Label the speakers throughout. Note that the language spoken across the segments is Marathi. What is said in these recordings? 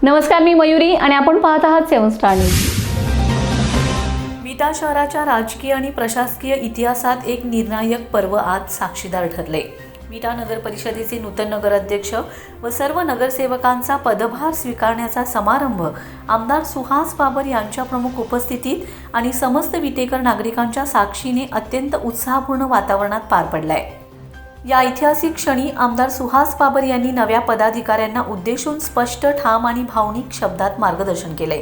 Speaker 1: नमस्कार, मी मयुरी आणि आपण पाहत आहात 7 स्टार न्यूज.
Speaker 2: विटा शहराच्या राजकीय आणि प्रशासकीय इतिहासात एक निर्णायक पर्व आज साक्षीदार ठरले. विटा नगर परिषदेचे नूतन नगराध्यक्ष व सर्व नगरसेवकांचा पदभार स्वीकारण्याचा समारंभ आमदार सुहास बाबर यांच्या प्रमुख उपस्थितीत आणि समस्त विटेकर नागरिकांच्या साक्षीने अत्यंत उत्साहपूर्ण वातावरणात पार पडलाय. या ऐतिहासिक क्षणी आमदार सुहास बाबर यांनी नव्या पदाधिकाऱ्यांना उद्देशून स्पष्ट, ठाम आणि भावनिक शब्दात मार्गदर्शन केले.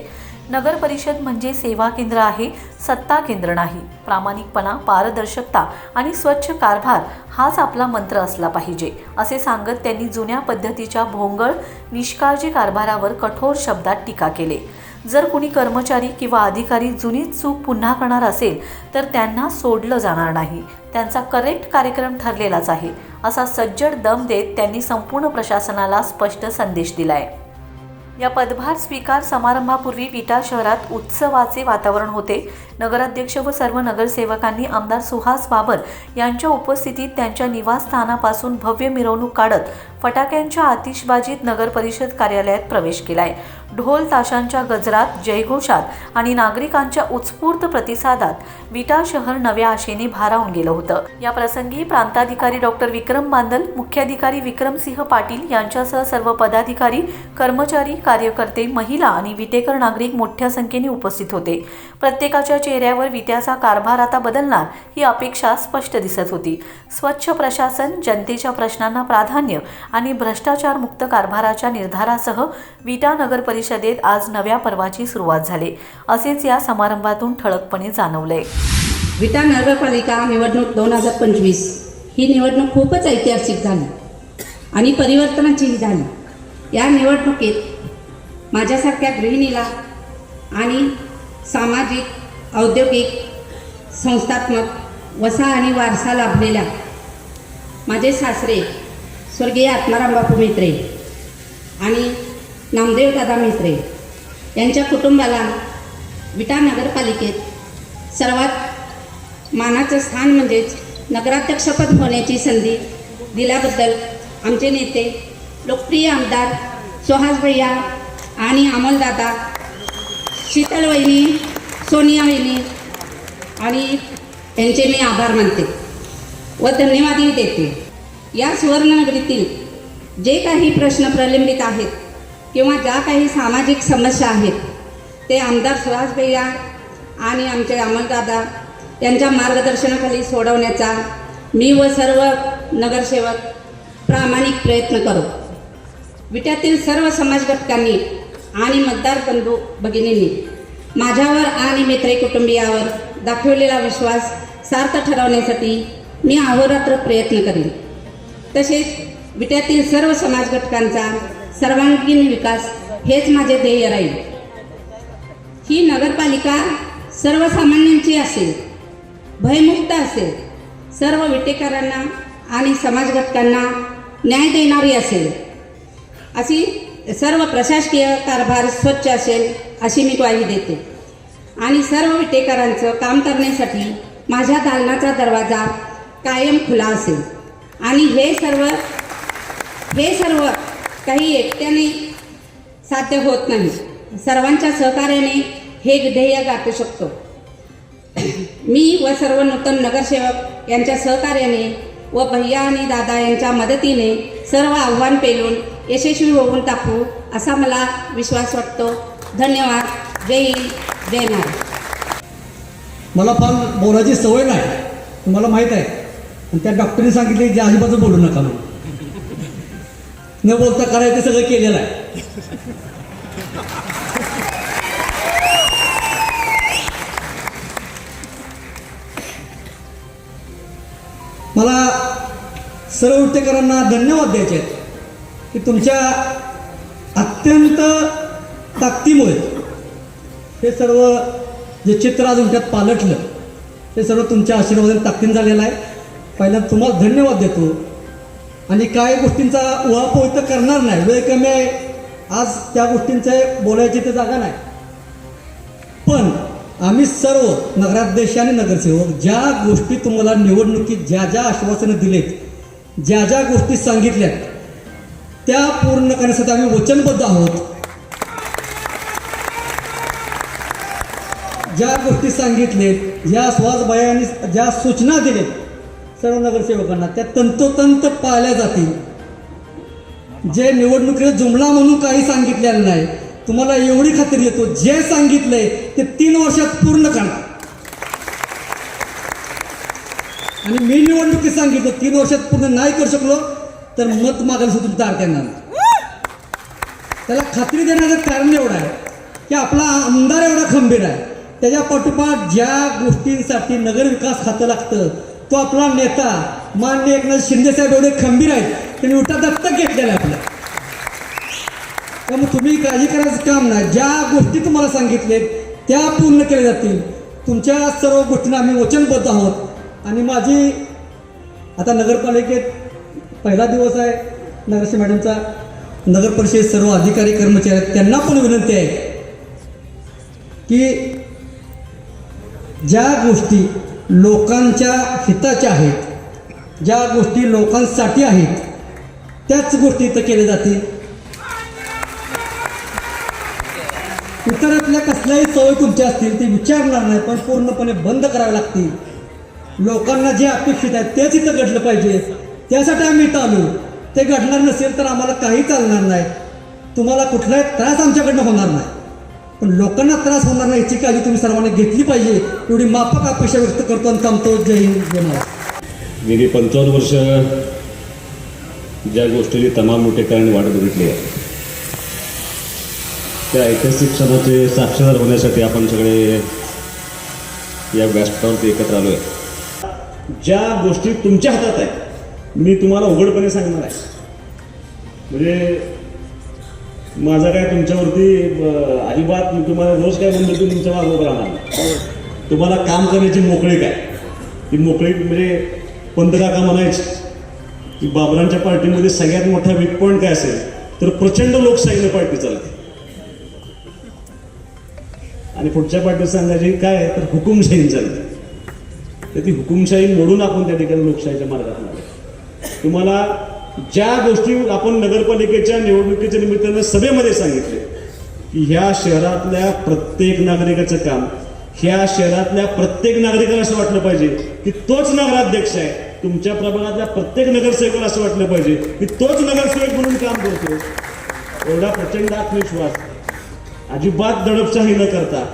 Speaker 2: नगर परिषद म्हणजे सेवा केंद्र आहे, सत्ता केंद्र नाही. प्रामाणिकपणा, पारदर्शकता आणि स्वच्छ कारभार हाच आपला मंत्र असला पाहिजे, असे सांगत त्यांनी जुन्या पद्धतीच्या भोंगळ, निष्काळजी कारभारावर कठोर शब्दात टीका केली. जर कुणी कर्मचारी किंवा अधिकारी जुनीच चूक पुन्हा करणार असेल तर त्यांना सोडलं जाणार नाही. त्यांचा करेक्ट कार्यक्रम ठरलेलाच आहे, असा सज्जड दम देत त्यांनी संपूर्ण प्रशासनाला स्पष्ट संदेश दिलाय. या पदभार स्वीकार समारंभापूर्वी विटा शहरात उत्सवाचे वातावरण होते. नगराध्यक्ष व सर्व नगरसेवकांनी आमदार सुहास बाबर यांच्या उपस्थितीत त्यांच्या निवासस्थानापासून भव्य मिरवणूक काढत फटाक्यांच्या आतिषबाजीत नगर परिषद कार्यालयात प्रवेश केलाय. ढोल ताशांच्या गजरात, जयघोषात आणि नागरिकांच्या उत्स्फूर्त प्रतिसादात विटा शहर नव्या आशेने भारावून गेलं होतं. या प्रसंगी प्रांताधिकारी डॉक्टर विक्रम बांदल, मुख्याधिकारी विक्रमसिंह पाटील यांच्यासह सर्व पदाधिकारी, कर्मचारी, कार्यकर्ते, महिला आणि विटेकर नागरिक मोठ्या संख्येने उपस्थित होते. प्रत्येकाच्या चेहऱ्यावर विट्याचा कारभार आता बदलणार ही अपेक्षा स्पष्ट दिसत होती. स्वच्छ प्रशासन, जनतेच्या प्रश्नांना प्राधान्य आणि भ्रष्टाचार मुक्त कारभाराच्या निर्धारासह विटा नगर परिषदेत आज नव्या पर्वाची सुरुवात झाली, असेच या समारंभातून ठळकपणे जाणवले.
Speaker 3: विटा नगरपालिका निवडणूक 2025 ही निवडणूक खूपच ऐतिहासिक झाली आणि परिवर्तनाचीही झाली. या निवडणुकीत माझ्यासारख्या गृहिणीला आणि सामाजिक, औद्योगिक, संस्थात्मक वसा आणि वारसा लाभलेल्या माझे सासरे स्वर्गीय आत्माराम बापू म्हेत्रे आणि नामदेव दादा म्हेत्रे यांच्या कुटुंबाला विटा नगरपालिकेत सर्वात मानाचं स्थान म्हणजेच नगराध्यक्षपद होण्याची संधी दिल्याबद्दल आमचे नेते, लोकप्रिय आमदार सुहास भैया आणि अमोलदादा, शीतल वहिनी, सोनिया वहिनी आणि यांचे मी आभार मानते व धन्यवादही देते. या सुवर्णनगरीतील जे काही प्रश्न प्रलंबित आहेत किंवा ज्या काही सामाजिक समस्या आहेत ते आमदार सुहास भैया आणि आमचे अमोलदादा यांच्या मार्गदर्शनाखाली सोडवण्याचा मी व सर्व नगरसेवक प्रामाणिक प्रयत्न करू. विट्यातील सर्व समाज घटकांनी आणि मतदार बंधू भगिनींनी माझ्यावर आणि मित्र कुटुंबियावर दाखवलेला विश्वास सार्थ ठरवण्यासाठी मी अहोरात्र प्रयत्न करेन. तसेच विट्यातील सर्व समाज घटकांचा सर्वांगीण विकास हेच माझे ध्येय राहील. ही नगरपालिका सर्वसामान्यांची असेल, भयमुक्त असेल, सर्व विटेकरांना आणि समाज घटकांना न्याय देणारी असेल, अशी सर्व प्रशासकीय कारभार स्वच्छ असेल अशी मी ग्वाही देते. आणि सर्व विटेकरांचं काम करण्यासाठी माझ्या दालनाचा दरवाजा कायम खुला असेल. आणि हे सर्व काही एकट्याने साध्य होत नाही. सर्वांच्या सहकार्याने हे ध्येय गाठू शकतो. मी व सर्व नूतन नगरसेवक यांच्या सहकार्याने व भैया आणि दादा यांच्या मदतीने सर्व आव्हान पेलून यशस्वी होऊन टाकू असा मला विश्वास वाटतो. धन्यवाद. जय हिंद, जय महाराष्ट्र.
Speaker 4: मला फार बोलायची सवय नाही, तुम्हाला माहीत आहे. आणि त्या डॉक्टरने सांगितले जे आजूबाजू बोलू नका म्हणून. न बोलता करायचं सगळं केलेलं आहे. मला सर्व विटेकरांना धन्यवाद द्यायचे आहेत की तुमच्या अत्यंत ताकदीमुळे हे सर्व जे चित्र आज तुमच्यात पालटलं ते सर्व तुमच्या आशीर्वादाने ताकदीन झालेलं आहे. पहिल्यांदा तुम्हाला धन्यवाद देतो. आणि काही गोष्टींचा उहापोह तर करणार नाही, वेळ कमी आहे, आज त्या गोष्टींचं बोलायची तर जागा नाही. पण आम्ही सर्व नगराध्यक्ष आणि नगरसेवक ज्या गोष्टी तुम्हाला निवडणुकीत ज्या ज्या आश्वासनं दिलेत, ज्या ज्या गोष्टी सांगितल्यात त्या पूर्ण करण्यासाठी आम्ही वचनबद्ध आहोत. ज्या गोष्टी सांगितलेत, ज्या सुहासबायांनी ज्या सूचना दिलेत सर्व नगरसेवकांना, त्या तंतोतंत पाळल्या जातील. जे निवडणुकीचा जुमला म्हणून काही सांगितलेलं नाही, तुम्हाला एवढी खात्री देतो, जे सांगितलंय ते 3 वर्षात पूर्ण करा. आणि मी निवडणुकीत सांगितलं 3 वर्षात पूर्ण नाही करू शकलो तर मत मागायला सुद्धा तुमचा अर्थ येणार. त्याला खात्री देण्याचं कारण एवढं आहे की आपला आमदार एवढा खंबीर आहे. त्याच्या पाठोपाठ ज्या गोष्टींसाठी नगरविकास खातं लागतं तो आपला नेता माननीय एकनाथ शिंदे साहेब एवढे खंबीर आहेत, त्यांनी उलटा दत्तक घेतलेला आहे आपलं. त्यामुळे तुम्ही काळजी करायचं काम नाही. ज्या गोष्टी तुम्हाला सांगितलेत त्या पूर्ण केल्या जातील. तुमच्या सर्व गोष्टींना आम्ही वचनबद्ध आहोत. आणि माझी आता नगरपालिकेत पहिला दिवस आहे नगरसेवक मॅडमचा, नगर परिषद सर्व अधिकारी कर्मचारी आहेत त्यांना पण विनंती आहे की ज्या गोष्टी लोकांच्या हिताच्या आहेत, ज्या गोष्टी लोकांसाठी आहेत, त्याच गोष्टी इथं केल्या जातील. इतरातल्या कसल्याही सवयी तुमच्या असतील ते विचारणार नाही, पण पूर्णपणे बंद करावे लागतील. लोकांना जे अपेक्षित आहे तेच इथं घडलं पाहिजे, त्यासाठी आम्ही इथं आलो. ते घडणार नसेल तर आम्हाला काही चालणार नाही. तुम्हाला कुठलाही त्रास आमच्याकडनं होणार नाही, पण लोकांना त्रास होणार नाही याची काळजी तुम्ही सर्वांनी घेतली पाहिजे. एवढी माफक अपेक्षा व्यक्त करतो आणि थांबतो. जय हिंद, जय महाराष्ट्र.
Speaker 5: गेली 55 वर्ष ज्या गोष्टीची तमाम मोठेकरांनी वाट बघितली आहे त्या ऐतिहासिक क्षणाचे साक्षीदार होण्यासाठी आपण सगळे या व्यासपीठावरती एकत्र आलो आहे. ज्या गोष्टी तुमच्या हातात आहेत मी तुम्हाला उघडपणे सांगणार आहे. म्हणजे माझा काय तुमच्यावरती अजिबात मी तुम्हाला रोज काय म्हणतो की तुमच्या मागोबा राहणार नाही. तुम्हाला काम करण्याची मोकळीक आहे. ती मोकळीक म्हणजे पंतकाका म्हणायची की बाबरांच्या पार्टीमध्ये सगळ्यात मोठा वीक पॉईंट काय असेल तर प्रचंड लोकशाहीने पार्टी चालते. आणि पुढच्या पार्टीत सांगायची काय तर हुकुमशाही चालते. तर ती हुकुमशाही मोडून आपण त्या ठिकाणी लोकशाहीच्या मार्गात आलो. तुम्हाला ज्या गोष्टी आपण नगरपालिकेच्या निवडणुकीच्या निमित्तानं सभेमध्ये सांगितले की ह्या शहरातल्या प्रत्येक नागरिकाचं काम, ह्या शहरातल्या प्रत्येक नागरिकाला असं वाटलं पाहिजे की तोच नगराध्यक्ष आहे. तुमच्या प्रभागातल्या प्रत्येक नगरसेवकाला असं वाटलं पाहिजे की तोच नगरसेवक म्हणून काम करतो. एवढा प्रचंड आत्मविश्वास, अजिबात दडपशाही न करता,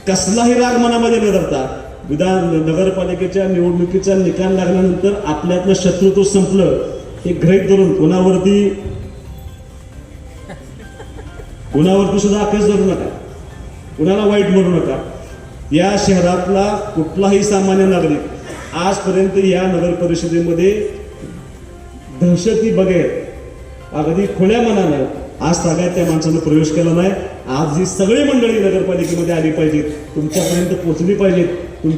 Speaker 5: कसलाही राग मनामध्ये न धरता, नगरपालिकेच्या निवडणुकीचा निकाल लागल्यानंतर आपल्यातलं शत्रुत्व संपलं हे गृहीत धरून कुणावरती सुद्धा आकेस धरू नका, कुणाला वाईट म्हणू नका. या शहरातला कुठलाही सामान्य नागरिक आजपर्यंत या नगर परिषदेमध्ये दहशती बगैर अगदी खुल्या मनानं आज तागायत त्या माणसानं प्रवेश केला नाही. आज ही सगळी मंडळी नगरपालिकेमध्ये आली पाहिजेत, तुमच्यापर्यंत पोहोचली पाहिजेत.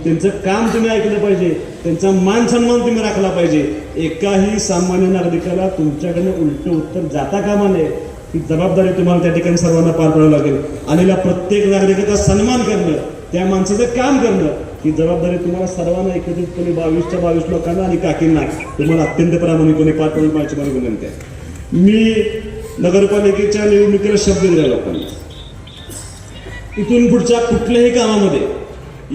Speaker 5: त्यांचं काम तुम्ही ऐकलं पाहिजे, त्यांचा मान सन्मान तुम्ही राखला पाहिजे. एकाही सामान्य नागरिकाला तुमच्याकडनं उलट उत्तर जाता कामा नये. ही जबाबदारी तुम्हाला त्या ठिकाणी सर्वांना पार पाडावी लागेल. आलेल्या प्रत्येक नागरिकाचा सन्मान करणं, त्या माणसाचं काम करणं, ही जबाबदारी तुम्हाला सर्वांना एकत्रितपणे 22 लोकांना आणि काकींना तुम्हाला अत्यंत प्रामाणिकपणे पार पाडून पाहिजे मला विनंती आहे. मी नगरपालिकेच्या निवडणुकीला शब्द दिला लोकांना, इथून पुढच्या कुठल्याही कामामध्ये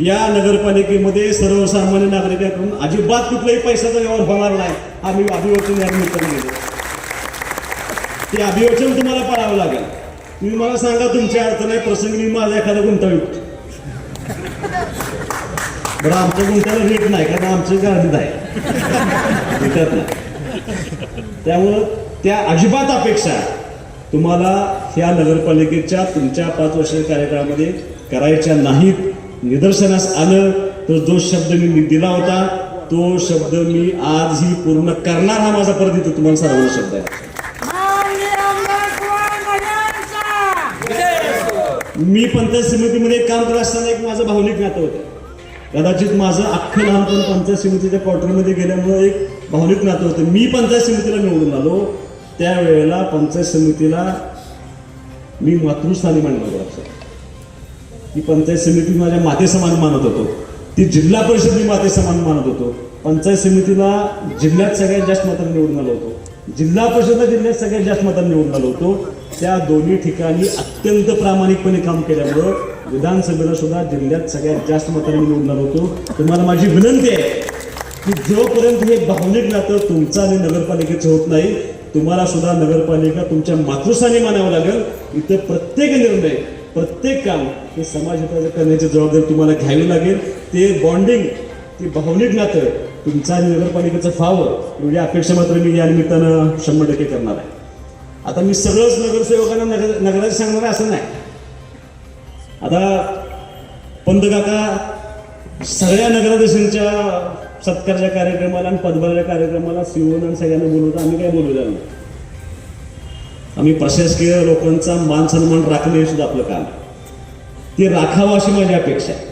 Speaker 5: या नगरपालिकेमध्ये सर्वसामान्य नागरिकांकडून अजिबात कुठलाही पैशाचा व्यवहार होणार नाही. आम्ही अभिवचन या निमित्ताने दिले. ते अभिवचन तुम्हाला पाळावं लागेल. तुम्ही मला सांगा तुमच्या अडचण प्रसंगी मी माझा एखादा गुंता विकतो. बरं आमच्या गुंत्याला रेट नाही कारण आमची गाडीत आहे विकत नाही. त्यामुळं त्या अजिबात अपेक्षा तुम्हाला ह्या नगरपालिकेच्या तुमच्या 5 वर्षीय कार्यकाळामध्ये करायच्या नाहीत. निदर्शनास आलं तर जो शब्द मी दिला होता तो शब्द मी आजही पूर्ण करणार हा माझा परत इथं तुम्हाला सर्वांना शब्द आहे. मी पंचायत समितीमध्ये काम करत असताना एक माझं भावनिक नातं होतं. कदाचित माझं अख्खं लहानपण पंचायत समितीच्या क्वार्टरमध्ये गेल्यामुळे एक भावनिक नातं होतं. मी पंचायत समितीला निवडून आलो त्यावेळेला पंचायत समितीला मी मातृस्थानी मानलं होतं. ही पंचायत समिती माझ्या मातेसमान मानत होतो. ती जिल्हा परिषद मी मातेसमान मानत होतो. पंचायत समितीला जिल्ह्यात सगळ्यात जास्त मतांनी निवडून आलो होतो. जिल्हा परिषदला जिल्ह्यात सगळ्यात जास्त मतांनी निवडून आलो होतो. त्या दोन्ही ठिकाणी अत्यंत प्रामाणिकपणे काम केल्यामुळं विधानसभेला सुद्धा जिल्ह्यात सगळ्यात जास्त मतांनी निवडणार होतो. तुम्हाला माझी विनंती आहे की जोपर्यंत हे भावनिक नातं तुमचं आणि नगरपालिकेचं होत नाही, तुम्हाला सुद्धा नगरपालिका तुमच्या मातृस्थानी मानावं लागेल. इथं प्रत्येक निर्णय, प्रत्येक काम हे समाजहिताचं करण्याची जबाबदारी तुम्हाला घ्यावी लागेल. ते बॉन्डिंग, ते भावनिक नातं तुमचं आणि नगरपालिकेचं व्हावं एवढी अपेक्षा मात्र मी या निमित्तानं 100% करणार आहे. आता मी सगळंच नगरसेवकांना नगराचं सांगणार आहे असं नाही. आता पंतकाका सगळ्या नगराध्यक्षांच्या सत्काराच्या कार्यक्रमाला आणि पदभाराच्या कार्यक्रमाला सीओन आणि सगळ्यांना बोलवतो. आम्ही काय बोलवलं नाही. आम्ही प्रशासकीय लोकांचा मान सन्मान राखणे हे सुद्धा आपलं काम आहे. ते राखावं अशी माझी अपेक्षा आहे.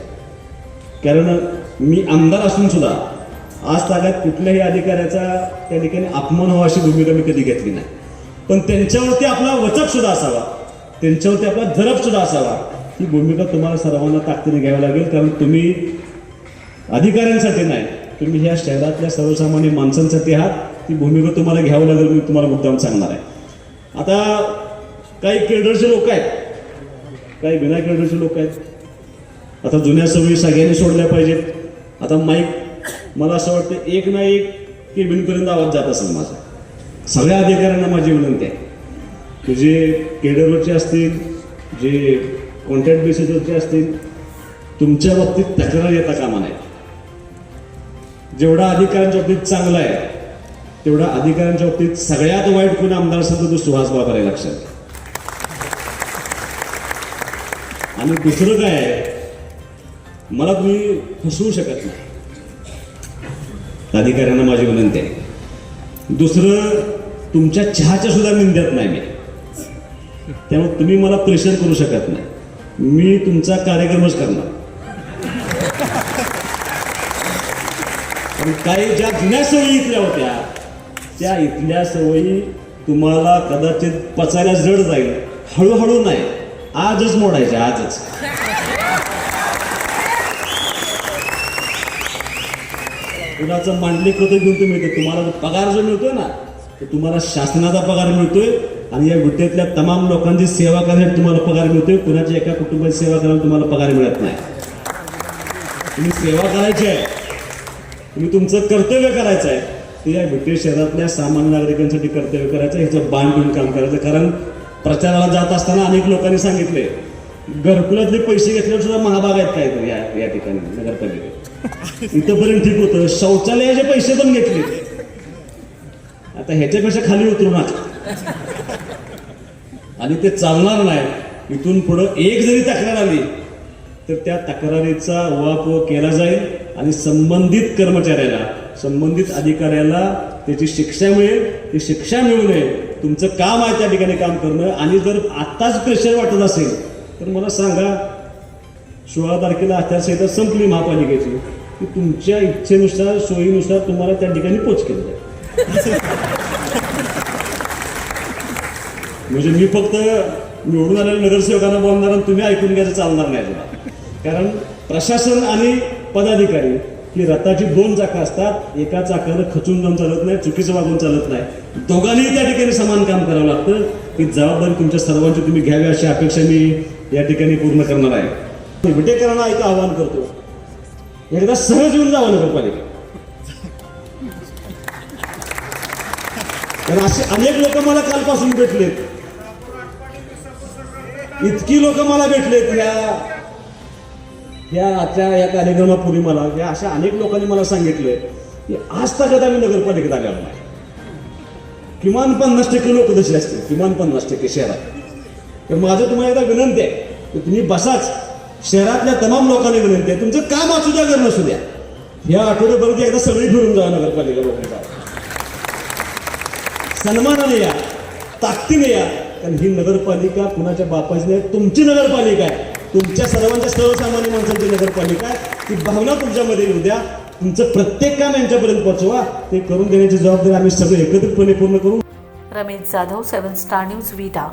Speaker 5: कारण मी आमदार असून सुद्धा आज तागात कुठल्याही अधिकाऱ्याचा त्या ठिकाणी अपमान व्हावा अशी भूमिका मी कधी घेतली नाही. पण त्यांच्यावरती आपला वचक सुद्धा असावा, त्यांच्यावरती आपला धरप सुद्धा असावा, ही भूमिका तुम्हाला सर्वांना ताकदीने घ्यावी लागेल. कारण तुम्ही अधिकाऱ्यांसाठी नाही, तुम्ही ह्या शहरातल्या सर्वसामान्य माणसांसाठी आहात. ती भूमिका तुम्हाला घ्यावं लागेल. मी तुम्हाला मुद्दाम सांगणार आहे. आता काही केडरचे लोक आहेत, काही बिना केडरचे लोक आहेत. आता जुन्या सवयी सगळ्यांनी सोडल्या पाहिजेत. आता माईक मला असं वाटतं एक ना एक केबिनपर्यंत आवाज जात असेल माझा. सगळ्या अधिकाऱ्यांना माझी विनंती आहे की जे केडरवरचे असतील, जे कॉन्ट्रॅक्ट बेसिसवरचे असतील, तुमच्या बाबतीत तक्रार येता कामा नये. जेवढा अधिकाऱ्यांच्या बाबतीत चांगला आहे तेवढा अधिकाऱ्यांच्या बाबतीत सगळ्यात वाईट कोणी आमदार असेल तर तो सुहास बाबर आहे, लक्षात. आणि दुसरं काय आहे, मला तुम्ही फसवू शकत नाही. अधिकाऱ्यांना माझी विनंती आहे. दुसरं, तुमच्या चहाच्या सुद्धा निंद्यात नाही मी, त्यामुळे तुम्ही मला प्रेशर करू शकत नाही. मी तुमचा कार्यक्रमच करणार. पण काही ज्या जुन्या सवयी इथल्या होत्या त्या इथल्या सवयी तुम्हाला कदाचित पचायला जड जाईल. हळूहळू नाही, आजच मोडायच्या, आजच. कुणाचं मांडलिक होतं घेऊन तुम्ही मिळते. तुम्हाला पगार जो मिळतोय ना, तो तुम्हाला शासनाचा पगार मिळतोय आणि या विटेतल्या तमाम लोकांची सेवा करण्यासाठी तुम्हाला पगार मिळतोय. कुणाच्या एका कुटुंबाची सेवा करायला तुम्हाला पगार मिळत नाही. तुम्ही सेवा करायची आहे, तुम्ही तुमचं कर्तव्य करायचं आहे. ते या विटे शहरातल्या सामान्य नागरिकांसाठी कर्तव्य करायचं, ह्याचं बाण घेऊन काम करायचं. कारण प्रचाराला जात असताना अनेक लोकांनी सांगितले घरकुलातले पैसे घेतल्यावर सुद्धा महाभाग आहेत काय तर या ठिकाणी नगरपालिकेत. इथंपर्यंत ठीक होतं, शौचालयाचे पैसे पण घेतले. आता ह्याच्यापेक्षा खाली उतरू नका आणि ते चालणार नाही. इथून पुढं एक जरी तक्रार आली तर त्या तक्रारीचा उहापोह केला जाईल आणि संबंधित कर्मचाऱ्याला, संबंधित अधिकाऱ्याला त्याची शिक्षा मिळेल. ती शिक्षा मिळू नये, तुमचं काम आहे त्या ठिकाणी काम करणं. आणि जर आत्ताच प्रेशर वाटत असेल तर मला सांगा, 16 तारखेला आचारसंहिता संपली महापालिकेची, की तुमच्या इच्छेनुसार, सोयीनुसार तुम्हाला त्या ठिकाणी पोच केलं जाईल. म्हणजे मी फक्त निवडून आलेल्या नगरसेवकांना बोलणार आणि तुम्ही ऐकून घ्यायचं चालणार नाही तुला. कारण प्रशासन आणि पदाधिकारी ही रथाची 2 चाकं असतात. एका चाकानं खचून जाऊन चालत नाही, चुकीचं वागून चालत नाही. दोघांनीही त्या ठिकाणी समान काम करावं लागतं. ही जबाबदारी तुमच्या सर्वांची तुम्ही घ्यावी अशी अपेक्षा मी या ठिकाणी पूर्ण करणार आहे. विटेकरांना एक आवाहन करतो, एकदा सहज येऊन जावं नगरपालिका. कारण असे अनेक लोक मला कालपासून भेटलेत, इतकी लोक मला भेटलेत या कार्यक्रमापूर्वी. मला या अशा अनेक लोकांनी मला सांगितलंय की आज तक आम्ही नगरपालिकेत आलेलो नाही. किमान 50% लोक तशी असतील, किमान 50% शहरात. तर माझं तुम्हाला एकदा विनंती आहे की तुम्ही बसाच. शहरातल्या तमाम लोकांनी विनंती आहे, तुमचं काम असू द्या, घर नसू द्या, या आठवड्यापर्यंत एकदा सगळी फिरून जा नगरपालिका लोकांचा. सन्मानाने या, ताकदीने या. कारण ही नगरपालिका कुणाच्या बापाची नाही, तुमची नगरपालिका आहे. तुमच्या सर्वांच्या सर्वसामान्य माणसांची नगरपालिका आहे. ती भावना तुमच्यामध्ये येऊ द्या. तुमचं प्रत्येक काम यांच्यापर्यंत पोहोचवा. ते करून देण्याची जबाबदारी आम्ही सगळे एकत्रितपणे पूर्ण करू.
Speaker 2: रमेश जाधव, 7 स्टार न्यूज, विटा.